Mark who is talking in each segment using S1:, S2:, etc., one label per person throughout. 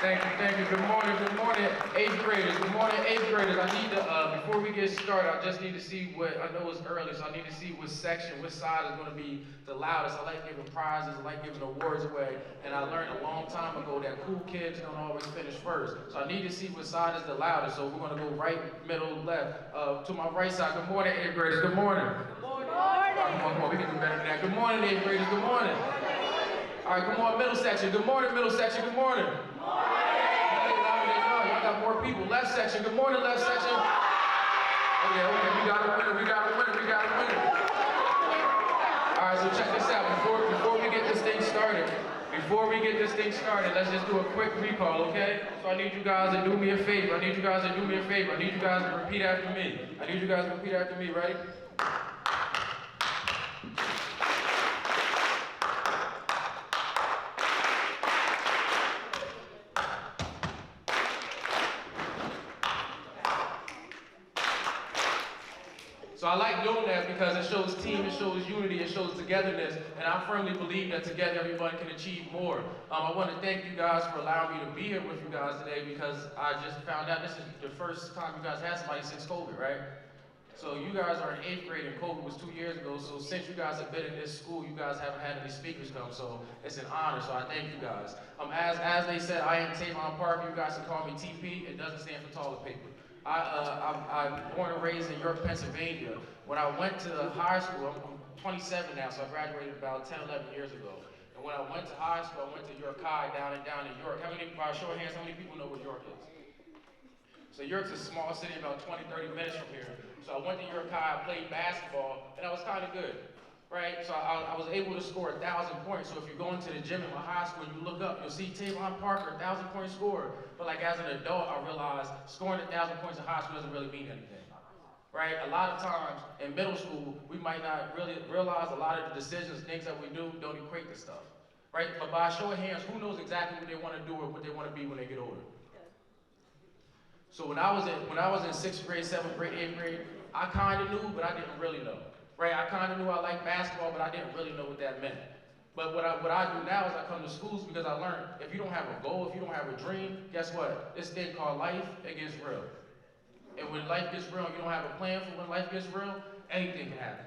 S1: Thank you. Good morning, 8th graders. Good morning, 8th graders. I need to, before we get started, I just need to see what, I know it's early, so I need to see which section, which side is going to be the loudest. I like giving prizes, I like giving awards away, and I learned a long time ago that cool kids don't always finish first. So I need to see which side is the loudest, so we're going to go right, middle, left. To my right side, good morning, 8th graders. Good morning. Good morning. Come on, we can do better than that. Good morning, 8th graders. Good morning. All right, come on, middle section. Good morning, middle section. Good morning. Good morning. Y'all got more people. Left section. Good morning, left section. Okay, we got a winner. All right, so check this out. Before we get this thing started, let's just do a quick recall, okay? So I need you guys to do me a favor. I need you guys to repeat after me. Ready? So I like doing that because it shows team, it shows unity, it shows togetherness, and I firmly believe that together everybody can achieve more. I want to thank you guys for allowing me to be here with you guys today because I just found out this is the first time you guys had somebody since COVID, right? So you guys are in 8th grade and COVID was 2 years ago, so since you guys have been in this school, you guys haven't had any speakers come, so it's an honor, so I thank you guys. As they said, I am Tavon Parker, you guys can call me TP, it doesn't stand for toilet paper. I'm born and raised in York, Pennsylvania. When I went to high school, I'm 27 now, so I graduated about 10, 11 years ago. And when I went to high school, I went to York High down in York. By a show of hands, how many people know what York is? So York's a small city about 20, 30 minutes from here. So I went to York High, I played basketball, and I was kind of good. Right, so I was able to score 1,000 points. So if you're going to the gym in my high school and you look up, you'll see Tavon Parker, 1,000-point scorer. But like as an adult, I realized scoring 1,000 points in high school doesn't really mean anything. Right? A lot of times in middle school, we might not really realize a lot of the decisions, things that we do don't equate to stuff. Right? But by a show of hands, who knows exactly what they want to do or what they want to be when they get older? So when I was in 6th grade, 7th grade, 8th grade, I kind of knew, but I didn't really know. Right? I kind of knew I liked basketball, but I didn't really know what that meant. But what I do now is I come to schools because I learned if you don't have a goal, if you don't have a dream, guess what? This thing called life, it gets real. And when life gets real, and you don't have a plan for when life gets real, anything can happen.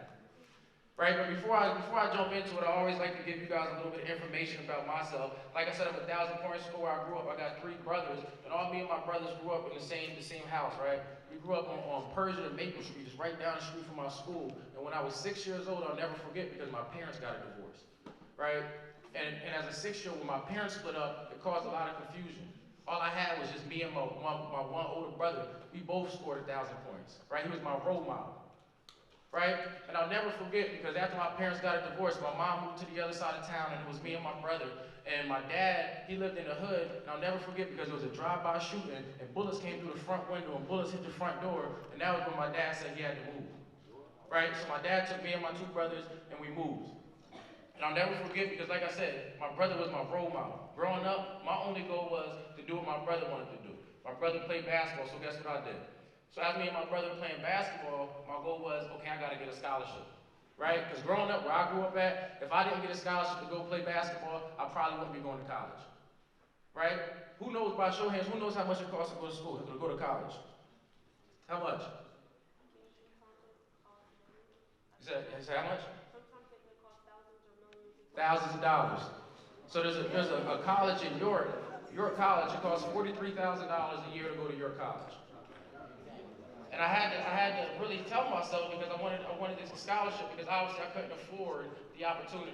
S1: Right? But before I jump into it, I always like to give you guys a little bit of information about myself. Like I said, I'm a 1,000-point scorer. I grew up, I got 3 brothers, and all me and my brothers grew up in the same house, right? We grew up on Persian and Maple Street, just right down the street from our school. And when I was 6 years old, I'll never forget because my parents got a divorce, right? And as a 6-year-old, when my parents split up, it caused a lot of confusion. All I had was just me and my one older brother. We both scored 1,000 points, right? He was my role model. Right? And I'll never forget because after my parents got a divorce, my mom moved to the other side of town and it was me and my brother. And my dad, he lived in the hood, and I'll never forget because it was a drive-by shooting and bullets came through the front window and bullets hit the front door. And that was when my dad said he had to move. Right? So my dad took me and my 2 brothers and we moved. And I'll never forget because like I said, my brother was my role model. Growing up, my only goal was to do what my brother wanted to do. My brother played basketball, so guess what I did? So as me and my brother playing basketball, my goal was, okay, I gotta get a scholarship, right? Because growing up where I grew up at, if I didn't get a scholarship to go play basketball, I probably wouldn't be going to college, right? Who knows, by show of hands, who knows how much it costs to go to school, to go to college? How much? You said how much? Thousands of dollars. So there's a college in York College, it costs $43,000 a year to go to York College. And I had to really tell myself because I wanted this scholarship because obviously I couldn't afford the opportunity.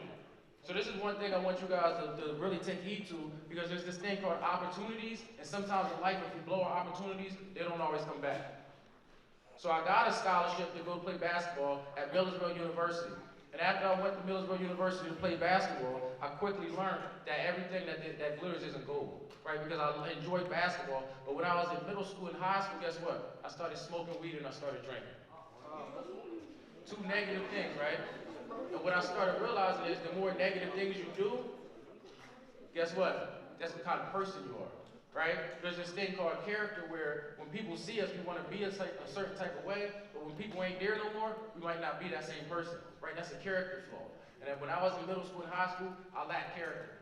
S1: So this is one thing I want you guys to really take heed to because there's this thing called opportunities, and sometimes in life if we blow our opportunities, they don't always come back. So I got a scholarship to go play basketball at Millersville University. And after I went to Millersville University to play basketball, I quickly learned that everything that glitters isn't gold, right? Because I enjoyed basketball, but when I was in middle school and high school, guess what? I started smoking weed and I started drinking. 2 negative things, right? And what I started realizing is the more negative things you do, guess what? That's the kind of person you are, right? There's this thing called character where when people see us, we want to be a certain type of way, but when people ain't there no more, we might not be that same person, right? That's a character flaw. And then when I was in middle school and high school, I lacked character.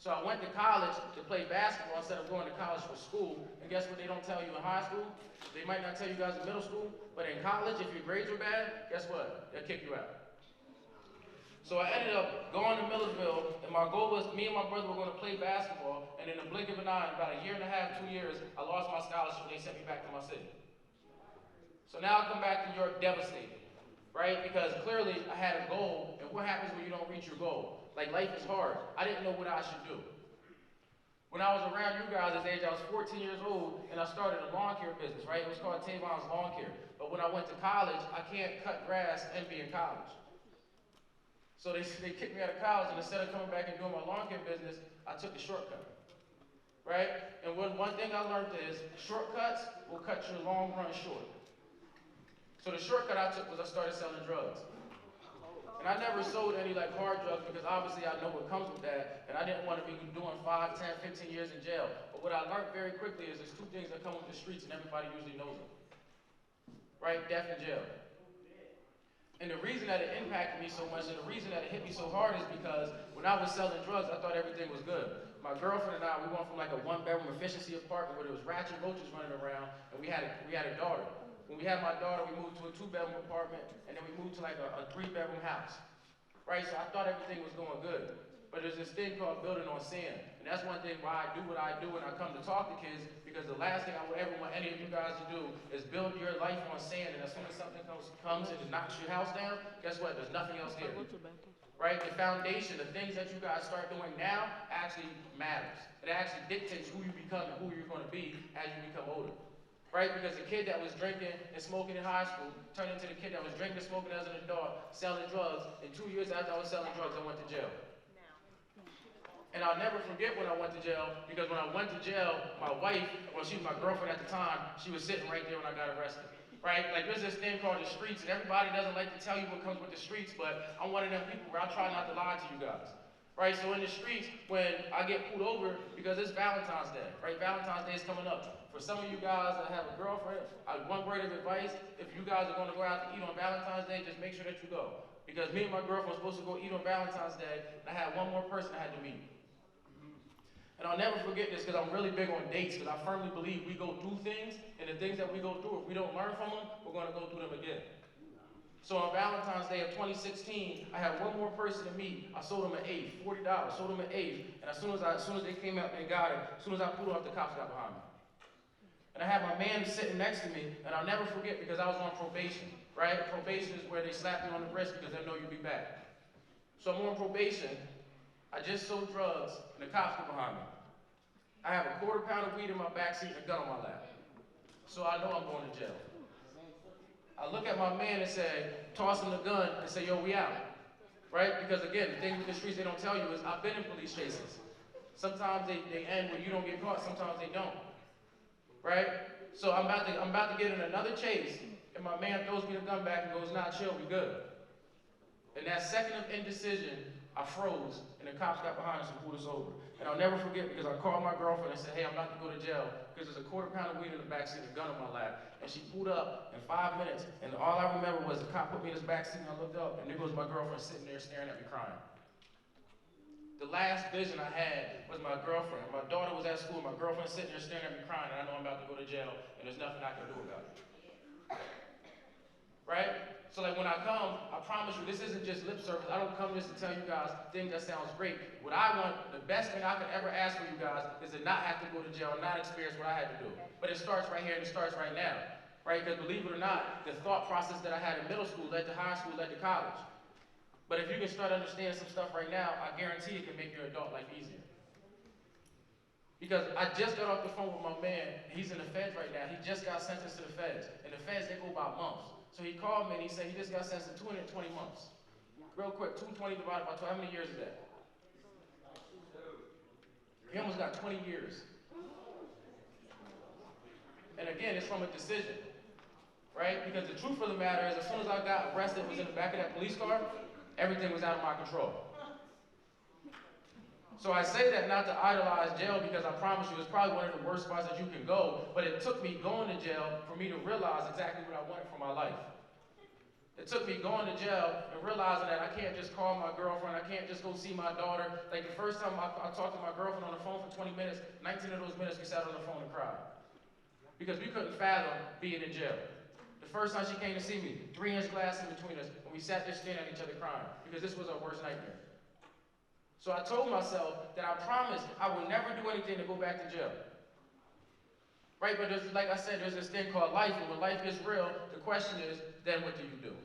S1: So I went to college to play basketball instead of going to college for school. And guess what they don't tell you in high school? They might not tell you guys in middle school, but in college, if your grades are bad, guess what? They'll kick you out. So I ended up going to Millersville, and my goal was me and my brother were going to play basketball, and in the blink of an eye, in about a year and a half, 2 years, I lost my scholarship, and they sent me back to my city. So now I come back to New York devastated, right? Because clearly I had a goal, and what happens when you don't reach your goal? Like, life is hard. I didn't know what I should do. When I was around you guys' age, I was 14 years old, and I started a lawn care business, right? It was called Tavon's Lawn Care. But when I went to college, I can't cut grass and be in college. So they kicked me out of college, and instead of coming back and doing my lawn care business, I took the shortcut, right? And one thing I learned is shortcuts will cut your long run short. So the shortcut I took was I started selling drugs. And I never sold any like hard drugs because obviously I know what comes with that, and I didn't want to be doing 5, 10, 15 years in jail. But what I learned very quickly is there's two things that come with the streets, and everybody usually knows them, right? Death and jail. And the reason that it impacted me so much, and the reason that it hit me so hard is because when I was selling drugs, I thought everything was good. My girlfriend and I, we went from like a 1-bedroom efficiency apartment where there was rats and roaches running around, and we had a daughter. When we had my daughter, we moved to a 2-bedroom apartment, and then we moved to like a 3-bedroom house, right? So I thought everything was going good. But there's this thing called building on sand. And that's one thing why I do what I do when I come to talk to kids, because the last thing I would ever want any of you guys to do is build your life on sand, and as soon as something comes and knocks your house down, guess what? There's nothing else there. Right? The foundation, the things that you guys start doing now actually matters. It actually dictates who you become and who you're going to be as you become older. Right? Because the kid that was drinking and smoking in high school turned into the kid that was drinking and smoking as an adult, selling drugs, and 2 years after I was selling drugs, I went to jail. And I'll never forget when I went to jail, because when I went to jail, my wife, well, she was my girlfriend at the time, she was sitting right there when I got arrested. Right? Like, there's this thing called the streets, and everybody doesn't like to tell you what comes with the streets, but I'm one of them people where I try not to lie to you guys. Right? So in the streets, when I get pulled over, because it's Valentine's Day, right? Valentine's Day is coming up. For some of you guys that have a girlfriend, one word of advice, if you guys are going to go out to eat on Valentine's Day, just make sure that you go. Because me and my girlfriend were supposed to go eat on Valentine's Day, and I had one more person I had to meet. And I'll never forget this because I'm really big on dates, because I firmly believe we go through things, and the things that we go through, if we don't learn from them, we're going to go through them again. So on Valentine's Day of 2016, I had one more person to meet. I sold them an eighth, $40, sold them an eighth, and as soon as they came out and got it, as soon as I pulled off, the cops got behind me. And I had my man sitting next to me, and I'll never forget because I was on probation, right? Probation is where they slap you on the wrist because they know you'll be back. So I'm on probation. I just sold drugs, and the cops get behind me. I have a quarter pound of weed in my backseat and a gun on my lap. So I know I'm going to jail. I look at my man and say, toss him the gun and say, yo, we out. Right? Because again, the thing with the streets they don't tell you is I've been in police chases. Sometimes they end when you don't get caught, sometimes they don't. Right? So I'm about to get in another chase, and my man throws me the gun back and goes, nah, chill, we good. In that second of indecision, I froze, and the cops got behind us and pulled us over. And I'll never forget because I called my girlfriend and said, hey, I'm about to go to jail because there's a quarter pound of weed in the backseat and a gun on my lap. And she pulled up in 5 minutes, and all I remember was the cop put me in his backseat, and I looked up, and there goes my girlfriend sitting there staring at me crying. The last vision I had was my girlfriend. My daughter was at school, my girlfriend sitting there staring at me crying, and I know I'm about to go to jail, and there's nothing I can do about it. Right? So like when I come, I promise you, this isn't just lip service. I don't come just to tell you guys things that sounds great. What I want, the best thing I could ever ask for you guys is to not have to go to jail and not experience what I had to do. But it starts right here and it starts right now. Right? Because believe it or not, the thought process that I had in middle school led to high school, led to college. But if you can start understanding some stuff right now, I guarantee it can make your adult life easier. Because I just got off the phone with my man. He's in the feds right now. He just got sentenced to the feds. And the feds, they go by months. So he called me and he said he just got sentenced to 220 months. Real quick, 220 divided by 12, how many years is that? He almost got 20 years. And again, it's from a decision, right? Because the truth of the matter is, as soon as I got arrested, was in the back of that police car, everything was out of my control. So I say that not to idolize jail, because I promise you it's probably one of the worst spots that you can go, but it took me going to jail for me to realize exactly what I wanted for my life. It took me going to jail and realizing that I can't just call my girlfriend, I can't just go see my daughter. Like the first time I talked to my girlfriend on the phone for 20 minutes, 19 of those minutes we sat on the phone and cried. Because we couldn't fathom being in jail. The first time she came to see me, 3-inch glass in between us, and we sat there staring at each other crying, because this was our worst nightmare. So I told myself that I promised I would never do anything to go back to jail. Right, but like I said, there's this thing called life, and when life gets real, the question is, then what do you do?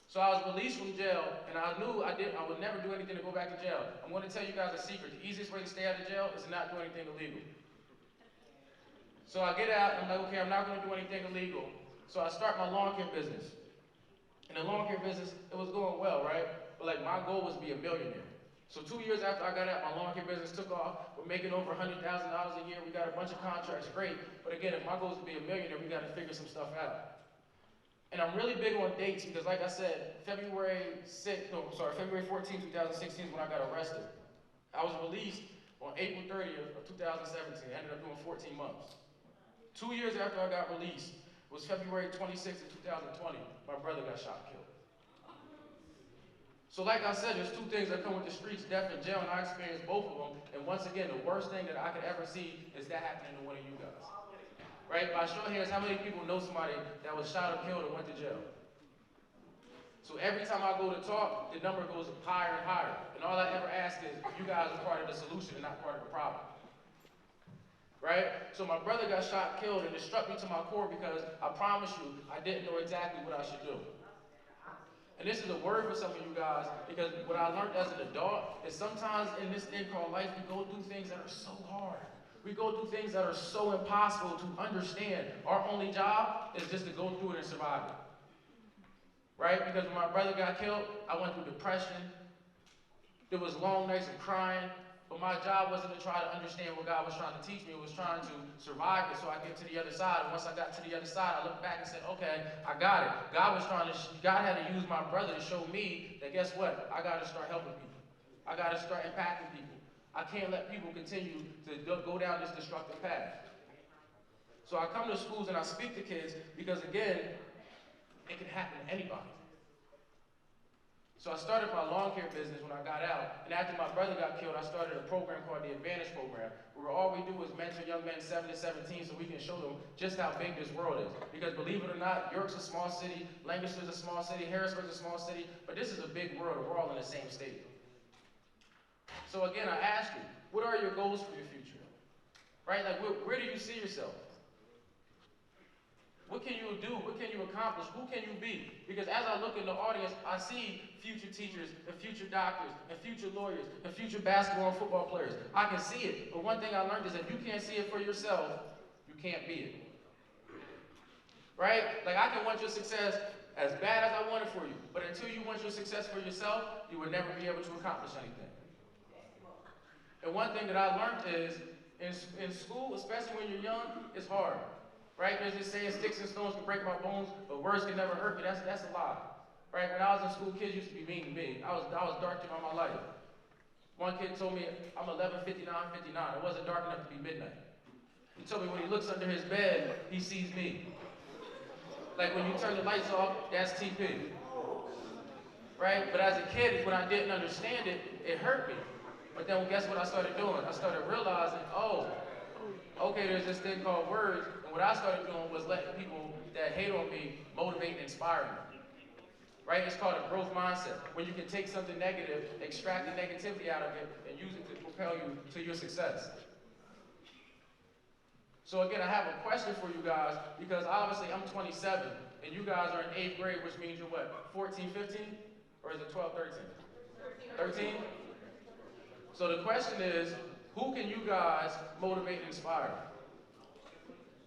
S1: So I was released from jail, and I knew I would never do anything to go back to jail. I'm going to tell you guys a secret. The easiest way to stay out of jail is to not do anything illegal. So I get out, and I'm like, okay, I'm not going to do anything illegal. So I start my lawn care business. In the lawn care business, it was going well, right? But like my goal was to be a millionaire. So 2 years after I got out, my lawn care business took off. We're making over $100,000 a year. We got a bunch of contracts, great. But again, if my goal is to be a millionaire, we got to figure some stuff out. And I'm really big on dates because, like I said, February 14, 2016 is when I got arrested. I was released on April 30th of 2017. I ended up doing 14 months. 2 years after I got released was February 26th of 2020. My brother got shot and killed. So like I said, there's two things that come with the streets, death and jail, and I experienced both of them. And once again, the worst thing that I could ever see is that happening to one of you guys. Right? By show of hands, how many people know somebody that was shot or killed and went to jail? So every time I go to talk, the number goes higher and higher. And all I ever ask is, you guys are part of the solution and not part of the problem. Right? So my brother got shot and killed, and it struck me to my core because I promise you, I didn't know exactly what I should do. And this is a word for some of you guys, because what I learned as an adult is sometimes in this thing called life, we go through things that are so hard. We go through things that are so impossible to understand. Our only job is just to go through it and survive it. Right? Because when my brother got killed, I went through depression. There was long nights of crying. But my job wasn't to try to understand what God was trying to teach me. It was trying to survive it so I get to the other side. And once I got to the other side, I looked back and said, okay, I got it. God had to use my brother to show me that guess what? I got to start helping people. I got to start impacting people. I can't let people continue to go down this destructive path. So I come to schools and I speak to kids because, again, it can happen to anybody. So I started my lawn care business when I got out. And after my brother got killed, I started a program called the Advantage Program, where all we do is mentor young men 7 to 17 so we can show them just how big this world is. Because believe it or not, York's a small city, Lancaster's a small city, Harrisburg's a small city, but this is a big world and we're all in the same state. So again, I ask you, what are your goals for your future? Right? Like, where do you see yourself? What can you do? What can you accomplish? Who can you be? Because as I look in the audience, I see future teachers and future doctors and future lawyers and future basketball and football players. I can see it. But one thing I learned is if you can't see it for yourself, you can't be it. Right? Like, I can want your success as bad as I want it for you. But until you want your success for yourself, you will never be able to accomplish anything. And one thing that I learned is, in school, especially when you're young, it's hard. Right? There's this saying, sticks and stones can break my bones, but words can never hurt me. That's a lie. Right? When I was in school, kids used to be mean to me. I was dark all my life. One kid told me, I'm 11:59:59. It wasn't dark enough to be midnight. He told me when he looks under his bed, he sees me. Like when you turn the lights off, that's TP. Right? But as a kid, when I didn't understand it, it hurt me. But then guess what I started doing? I started realizing, oh, okay, there's this thing called words. What I started doing was letting people that hate on me motivate and inspire me. Right? It's called a growth mindset. When you can take something negative, extract the negativity out of it, and use it to propel you to your success. So again, I have a question for you guys, because obviously I'm 27, and you guys are in 8th grade, which means you're what, 14, 15? Or is it 12, 13? 13? So the question is, who can you guys motivate and inspire?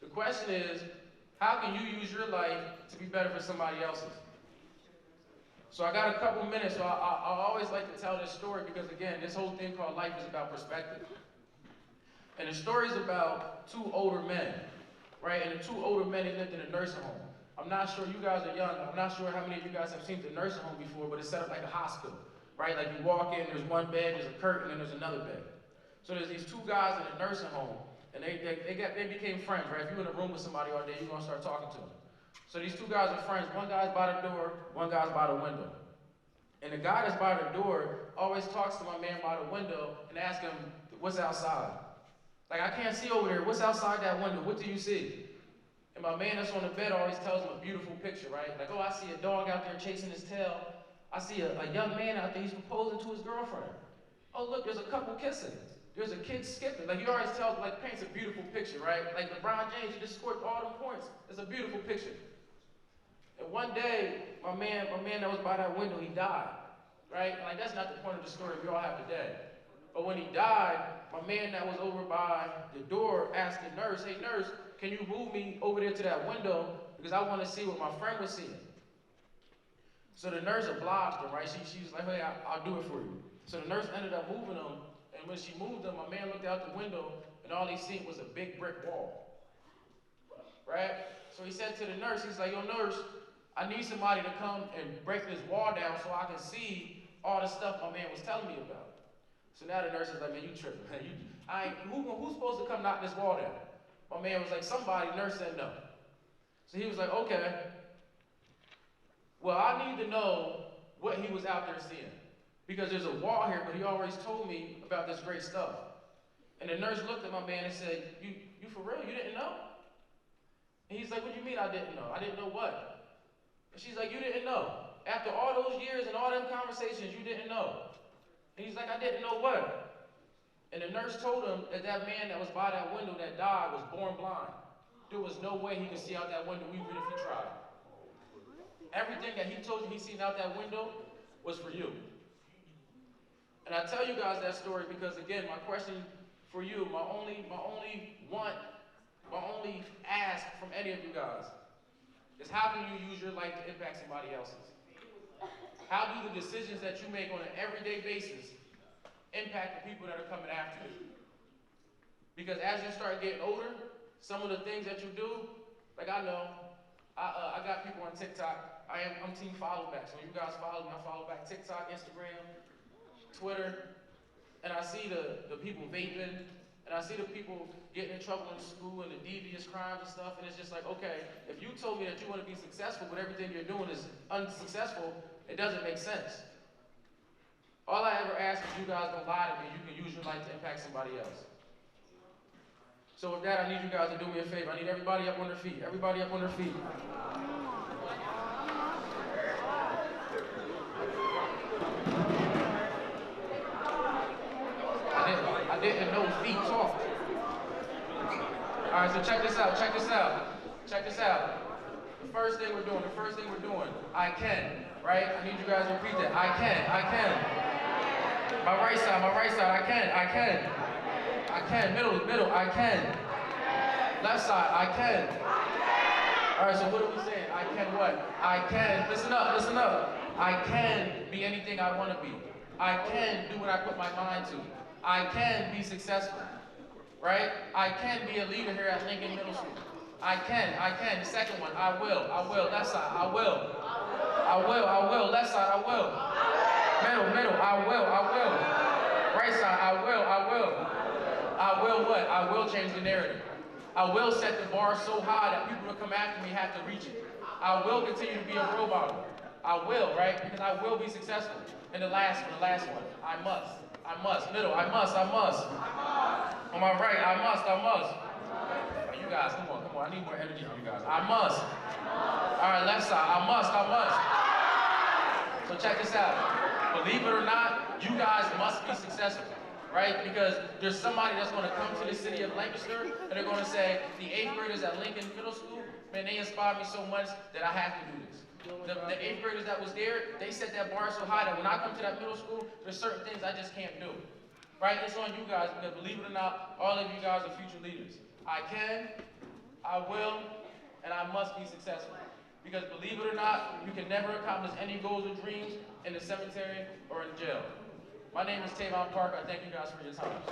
S1: The question is, how can you use your life to be better for somebody else's? So I got a couple minutes, so I always like to tell this story because, again, this whole thing called life is about perspective. And the story is about 2 older men, right? And the 2 older men, they lived in a nursing home. I'm not sure, you guys are young, I'm not sure how many of you guys have seen the nursing home before, but it's set up like a hospital, right? Like you walk in, there's one bed, there's a curtain, and there's another bed. So there's these 2 guys in a nursing home. And they became friends, right? If you're in a room with somebody all day, you're going to start talking to them. So these two guys are friends. One guy's by the door, one guy's by the window. And the guy that's by the door always talks to my man by the window and asks him, what's outside? Like, I can't see over there. What's outside that window? What do you see? And my man that's on the bed always tells him a beautiful picture, right? Like, oh, I see a dog out there chasing his tail. I see a young man out there. He's proposing to his girlfriend. Oh, look, there's a couple kissing. There's a kid skipping. Like, he always tells, like, paints a beautiful picture, right? Like LeBron James, he just scored all them points. It's a beautiful picture. And one day, my man that was by that window, he died, right? Like, that's not the point of the story. We all have a day. But when he died, my man that was over by the door asked the nurse, hey, nurse, can you move me over there to that window because I want to see what my friend was seeing. So the nurse obliged him, right? She was like, hey, I'll do it for you. So the nurse ended up moving him, and when she moved him, my man looked out the window, and all he seen was a big brick wall, right? So he said to the nurse, he's like, yo, nurse, I need somebody to come and break this wall down so I can see all the stuff my man was telling me about. So now the nurse is like, man, you tripping, man. Who's supposed to come knock this wall down? My man was like, somebody. Nurse said no. So he was like, okay. Well, I need to know what he was out there seeing. Because there's a wall here, but he always told me about this great stuff. And the nurse looked at my man and said, you for real? You didn't know? And he's like, what do you mean I didn't know? I didn't know what? And she's like, you didn't know. After all those years and all them conversations, you didn't know. And he's like, I didn't know what? And the nurse told him that that man that was by that window that died was born blind. There was no way he could see out that window even if he tried. Everything that he told you he seen out that window was for you. And I tell you guys that story because, again, my question for you, my only ask from any of you guys is how can you use your life to impact somebody else's? How do the decisions that you make on an everyday basis impact the people that are coming after you? Because as you start getting older, some of the things that you do, like I know, I got people on TikTok. I'm team follow back. So when you guys follow me, I follow back TikTok, Instagram, Twitter, and I see the people vaping, and I see the people getting in trouble in school and the devious crimes and stuff, and it's just like, okay, if you told me that you want to be successful, but everything you're doing is unsuccessful, it doesn't make sense. All I ever ask is you guys don't lie to me. You can use your life to impact somebody else. So with that, I need you guys to do me a favor. I need everybody up on their feet. Everybody up on their feet. I didn't know feet talked. All right, so check this out. Check this out. The first thing we're doing, I can, right? I need you guys to repeat that. I can. My right side, I can. Middle, I can. Left side, I can. All right, so what are we saying? I can what? I can, listen up. I can be anything I want to be. I can do what I put my mind to. I can be successful, right? I can be a leader here at Lincoln Middle School. I can. The second one, I will. Left side, I will. Left side, I will. Middle, I will. Right side, I will. I will what? I will change the narrative. I will set the bar so high that people who come after me have to reach it. I will continue to be a role model. I will, right? Because I will be successful. And the last one, I must. Middle, I must. On my right, I must. You guys, come on. I need more energy from you guys. I must. All right, left side, I must. So check this out. Believe it or not, you guys must be successful, right? Because there's somebody that's going to come to the city of Lancaster and they're going to say, the 8th graders at Lincoln Middle School, man, they inspired me so much that I have to do this. The 8th graders that was there, they set that bar so high that when I come to that middle school, there's certain things I just can't do. Right? It's on you guys because believe it or not, all of you guys are future leaders. I can, I will, and I must be successful. Because believe it or not, you can never accomplish any goals or dreams in the cemetery or in jail. My name is Tavon Parker. I thank you guys for your time.